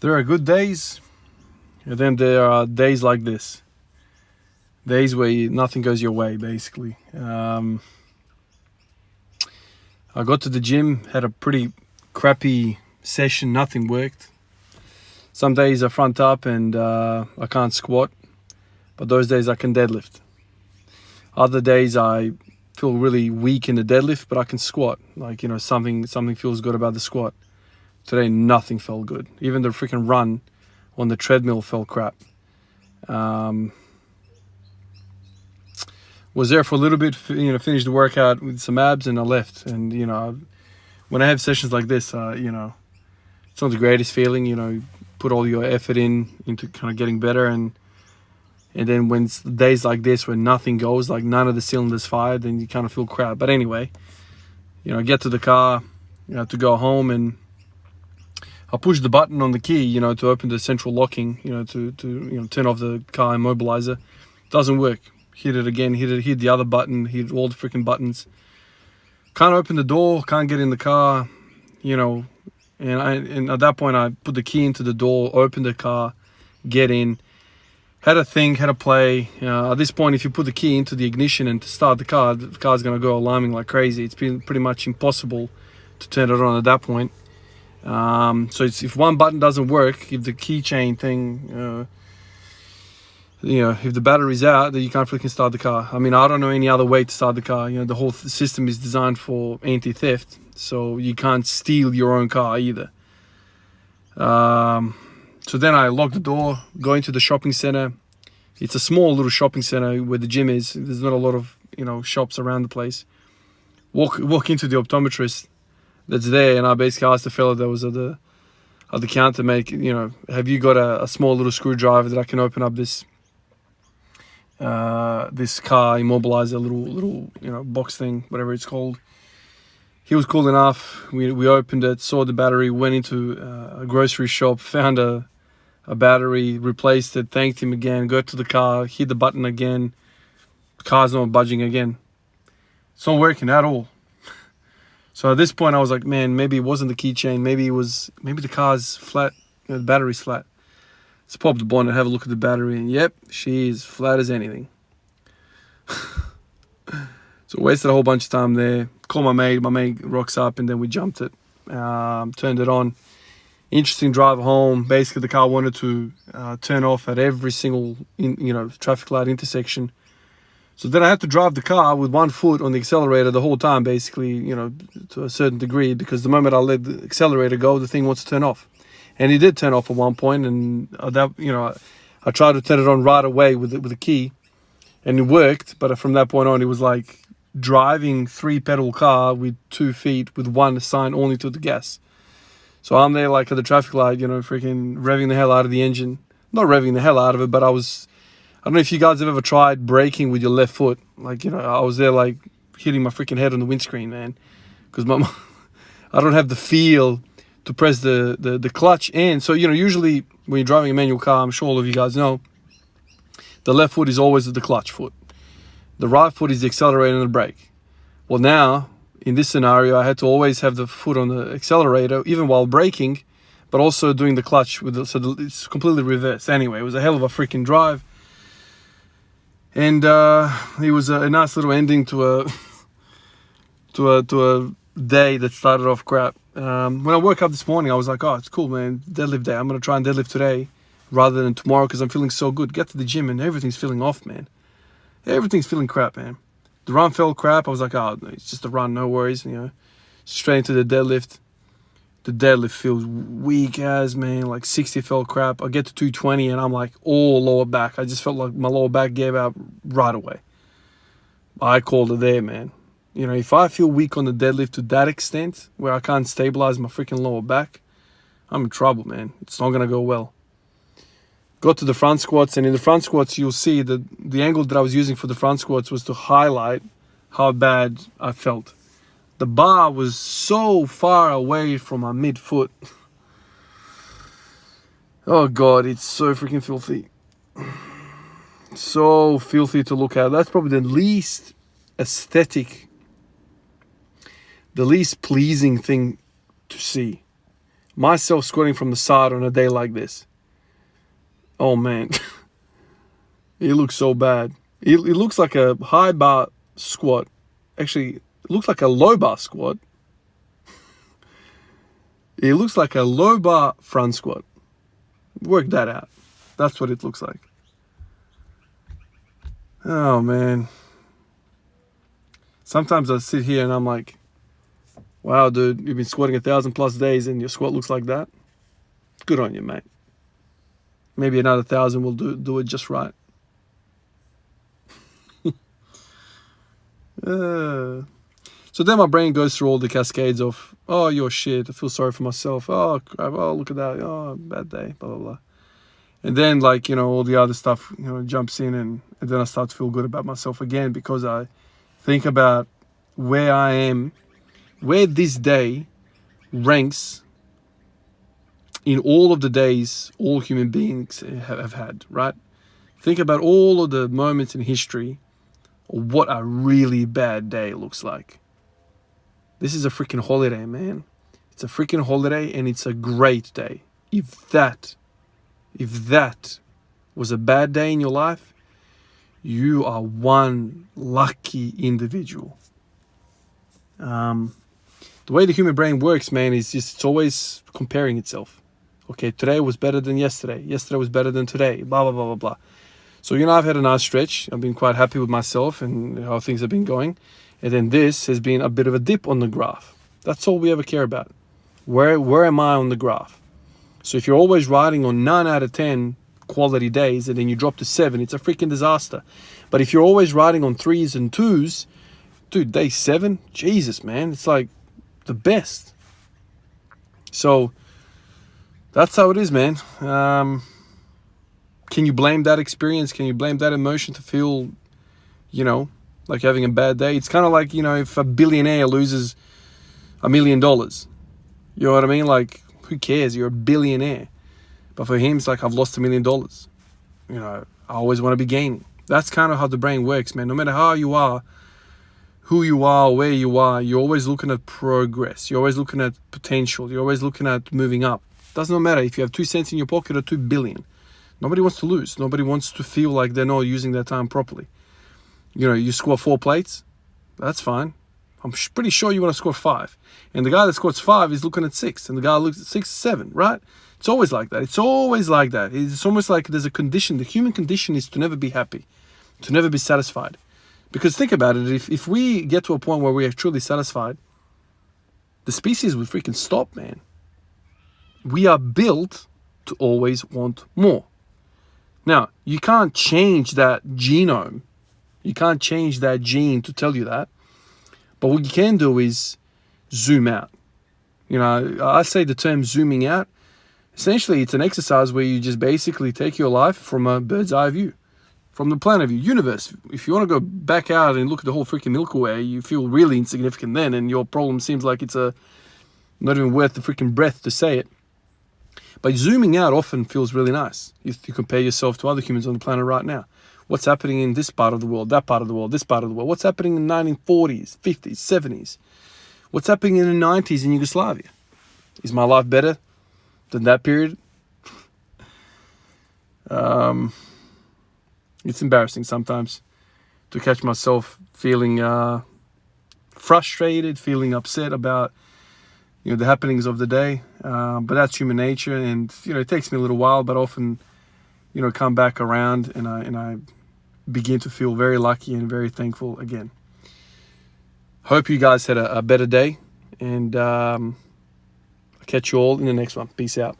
There are good days, and then there are days like this. Days where nothing goes your way, basically. I got to the gym, had a pretty crappy session, nothing worked. Some days I front up and I can't squat, but those days I can deadlift. Other days I feel really weak in the deadlift, but I can squat. Like, something feels good about the squat. Today, nothing felt good. Even the freaking run on the treadmill felt crap. Was there for a little bit, finished the workout with some abs and I left. And, when I have sessions like this, it's not the greatest feeling, put all your effort into kind of getting better. And then when it's days like this where nothing goes, like none of the cylinders fired, then you kind of feel crap. But anyway, I get to the car, to go home, and I push the button on the key, to open the central locking, to turn off the car immobilizer. Doesn't work. Hit it again, hit the other button, hit all the freaking buttons. Can't open the door, can't get in the car, and at that point I put the key into the door, open the car, get in. Had a play. At this point, if you put the key into the ignition and to start the car's going to go alarming like crazy. It's been pretty much impossible to turn it on at that point. So if one button doesn't work, if the keychain thing, if the battery's out, then you can't freaking start the car. I mean, I don't know any other way to start the car. The whole system is designed for anti-theft, so you can't steal your own car either. So then I lock the door, go into the shopping center. It's a small little shopping center where the gym is. There's not a lot of, shops around the place. Walk into the optometrist that's there, and I basically asked the fellow that was at the counter, have you got a small little screwdriver that I can open up this car immobilizer, little box thing, whatever it's called. He was cool enough. We opened it, saw the battery, went into a grocery shop, found a battery, replaced it, thanked him again, got to the car, hit the button again. The car's not budging again. It's not working at all. So at this point I was like, man, maybe it wasn't the keychain, maybe the car's flat, the battery's flat. Let's pop the bonnet, have a look at the battery, and yep, she's flat as anything. So wasted a whole bunch of time there. Called my mate rocks up, and then we jumped it, turned it on. Interesting drive home. Basically, the car wanted to turn off at every single traffic light intersection. So then I had to drive the car with one foot on the accelerator the whole time, basically, to a certain degree, because the moment I let the accelerator go, the thing wants to turn off. And it did turn off at one point, and I tried to turn it on right away with the key, and it worked. But from that point on, it was like driving 3-pedal car with 2 feet with one assigned only to the gas. So I'm there like at the traffic light, freaking revving the hell out of the engine. Not revving the hell out of it, but I don't know if you guys have ever tried braking with your left foot. Like, I was there like hitting my freaking head on the windscreen, man. Because I don't have the feel to press the clutch in. So, usually when you're driving a manual car, I'm sure all of you guys know, the left foot is always the clutch foot. The right foot is the accelerator and the brake. Well, now, in this scenario, I had to always have the foot on the accelerator, even while braking, but also doing the clutch. It's completely reversed. Anyway, it was a hell of a freaking drive. And it was a nice little ending to a day that started off crap. When I woke up this morning, I was like, oh, it's cool, man. Deadlift day. I'm going to try and deadlift today rather than tomorrow because I'm feeling so good. Get to the gym and everything's feeling off, man. Everything's feeling crap, man. The run felt crap. I was like, oh, it's just a run, no worries. Straight into the deadlift. The deadlift feels weak as, man. Like 60 felt crap. I get to 220 and I'm like all lower back. I just felt like my lower back gave out right away. I called it there, man. If I feel weak on the deadlift to that extent, where I can't stabilize my freaking lower back, I'm in trouble, man. It's not going to go well. Got to the front squats, and in the front squats, you'll see that the angle that I was using for the front squats was to highlight how bad I felt. The bar was so far away from my midfoot. Oh, God, it's so freaking filthy. So filthy to look at. That's probably the least aesthetic, the least pleasing thing to see. myself squatting from the side on a day like this. Oh man, it looks so bad. It looks like a high bar squat. Actually, it looks like a low bar squat. It looks like a low bar front squat. Work that out. That's what it looks like. Oh man. Sometimes I sit here and I'm like, wow, dude, you've been squatting 1,000+ days and your squat looks like that. Good on you, mate. Maybe another 1,000 will do it just right. So then my brain goes through all the cascades of, oh, you're shit, I feel sorry for myself, oh, crap, oh, look at that, oh, bad day, blah, blah, blah. And then, like, you know, all the other stuff, you know, jumps in, and then I start to feel good about myself again, because I think about where I am, where this day ranks in all of the days all human beings have had, right? Think about all of the moments in history of what a really bad day looks like. This is a freaking holiday, man. It's a freaking holiday, and it's a great day. If that was a bad day in your life, you are one lucky individual. The way the human brain works, man, is just it's always comparing itself. Okay, today was better than yesterday. Yesterday was better than today. Blah, blah, blah, blah, blah. So, you know, I've had a nice stretch. I've been quite happy with myself and how things have been going. And then this has been a bit of a dip on the graph. That's all we ever care about. Where am I on the graph? So if you're always riding on 9 out of 10 quality days and then you drop to 7, it's a freaking disaster. But if you're always riding on 3s and 2s, dude, day 7, Jesus, man, it's like the best. So that's how it is, man. Can you blame that experience? Can you blame that emotion to feel, you know, like having a bad day? It's kind of like, you know, if a billionaire loses $1 million. You know what I mean? Like, who cares? You're a billionaire. But for him, it's like, I've lost $1 million. You know, I always want to be gaining. That's kind of how the brain works, man. No matter how you are, who you are, where you are, you're always looking at progress. You're always looking at potential. You're always looking at moving up. Doesn't matter if you have 2 cents in your pocket or 2 billion. Nobody wants to lose. Nobody wants to feel like they're not using their time properly. You know, you score 4 plates, that's fine. I'm pretty sure you want to score 5. And the guy that scores 5 is looking at 6. And the guy looks at 6, 7, right? It's always like that. It's always like that. It's almost like there's a condition. The human condition is to never be happy, to never be satisfied. Because think about it. If we get to a point where we are truly satisfied, the species would freaking stop, man. We are built to always want more. Now, you can't change that genome. You can't change that gene to tell you that. But what you can do is zoom out. You know, I say the term zooming out. Essentially, it's an exercise where you just basically take your life from a bird's eye view, from the planet view, universe. If you want to go back out and look at the whole freaking Milky Way, you feel really insignificant then, and your problem seems like it's not even worth the freaking breath to say it. But zooming out often feels really nice. If you compare yourself to other humans on the planet right now. What's happening in this part of the world, that part of the world, this part of the world? What's happening in the 1940s, 50s, 70s? What's happening in the 90s in Yugoslavia? Is my life better than that period? It's embarrassing sometimes to catch myself feeling frustrated, feeling upset about, you know, the happenings of the day. But that's human nature, and, you know, it takes me a little while, but often, you know, come back around and I begin to feel very lucky and very thankful again. Hope you guys had a better day, and I'll catch you all in the next one. Peace out.